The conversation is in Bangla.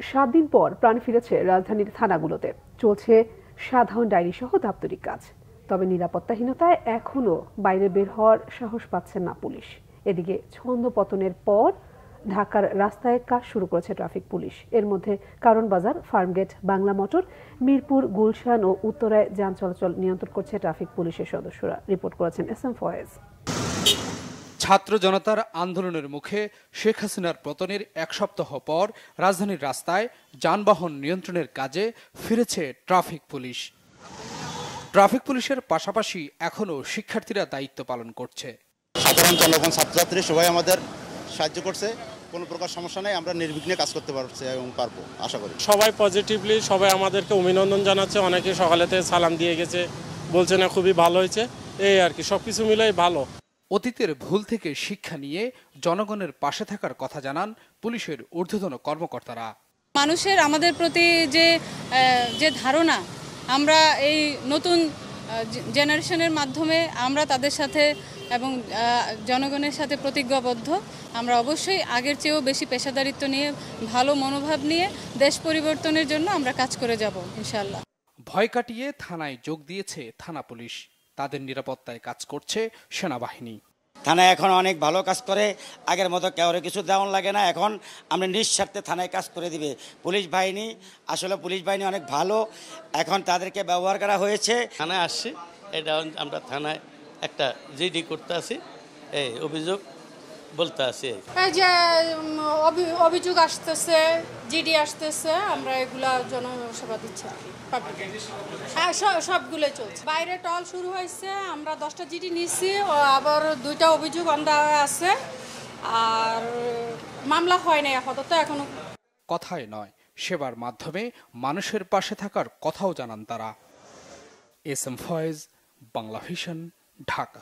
7 দিন পর প্রাণ ফিরেছে রাজধানীর থানাগুলোতে। চলছে সাধারণ ডায়েরি সহ দাপ্তরিক কাজ। তবে নিরাপত্তাহীনতায় এখনো বাইরে বের হওয়ার সাহস পাচ্ছেন না পুলিশ। এদিকে ছন্দপতনের পর ঢাকার রাস্তায় কাজ শুরু করেছে ট্রাফিক পুলিশ। এর মধ্যে কারণ বাজার, ফার্মগেট, বাংলা মোটর, মিরপুর, গুলশান ও উত্তরায় যান চলাচল নিয়ন্ত্রণ করছে ট্রাফিক পুলিশের সদস্যরা। রিপোর্ট করেছেন এস.এম. ফয়েজ। ছাত্র জনতার আন্দোলনের মুখে শেখ হাসিনার পতনের এক সপ্তাহ পর রাজধানীর রাস্তায় যানবাহন নিয়ন্ত্রণের কাজে ফিরেছে ট্রাফিক পুলিশ। ট্রাফিক পুলিশের পাশাপাশি এখনও শিক্ষার্থীরা দায়িত্ব পালন করছে। সাধারণ জনগণ, ছাত্রছাত্রী সবাই আমাদের সাহায্য করছে। কোনো প্রকার সমস্যা নেই, আমরা নির্বিঘ্নে কাজ করতে পারছি এবং পারবো আশা করি। সবাই পজিটিভলি, সবাই আমাদেরকে অভিনন্দন জানাচ্ছে। অনেকে সকালেতে সালাম দিয়ে গেছে, বলছে না খুবই ভালো হয়েছে। এই আর কি, সবকিছু মিলাই ভালো। অতীতের ভুল থেকে শিক্ষা নিয়ে জনগণের পাশে থাকার কথা জানান পুলিশের ঊর্ধ্বতন কর্মকর্তারা। মানুষের আমাদের প্রতি যে ধারণা, আমরা এই নতুন জেনারেশনের মাধ্যমে আমরা তাদের সাথে এবং জনগণের সাথে প্রতিজ্ঞাবদ্ধ। আমরা অবশ্যই আগের চেয়েও বেশি পেশাদারিত্ব নিয়ে, ভালো মনোভাব নিয়ে দেশ পরিবর্তনের জন্য আমরা কাজ করে যাব ইনশাআল্লাহ। ভয় কাটিয়ে থানায় যোগ দিয়েছে থানা পুলিশ। তাদের নিরাপত্তায় কাজ করছে সেনাবাহিনী। থানায় এখন অনেক ভালো কাজ করে, আগের মতো কাউরে কিছু দেওয়ান লাগে না। এখন আমরা নিঃস্বার্থে থানায় কাজ করে দিবে পুলিশ বাহিনী। আসলে পুলিশ বাহিনী অনেক ভালো, এখন তাদেরকে ব্যবহার করা হয়েছে। থানায় আসছি, এটা আমরা থানায় একটা জিডি করতে আসি, এই অভিযোগ বলতে আসি। এই যে অভিযোগ আসতেছে, জিডি আসতেছে, আমরা এগুলা জনসেবা দিচ্ছি। হ্যাঁ, সবগুলো চলছে। বাইরে টল শুরু হয়েছে, আমরা 10টা জিডি নিয়েছি, আবার 2টা অভিযোগ অন্ধা আছে, আর মামলা হয় নাই আপাতত এখনো। কথায় নয়, সেবার মাধ্যমে মানুষের পাশে থাকার কথাও জানান তারা। এস.এম. ফয়েজ, বাংলা ভিশন, ঢাকা।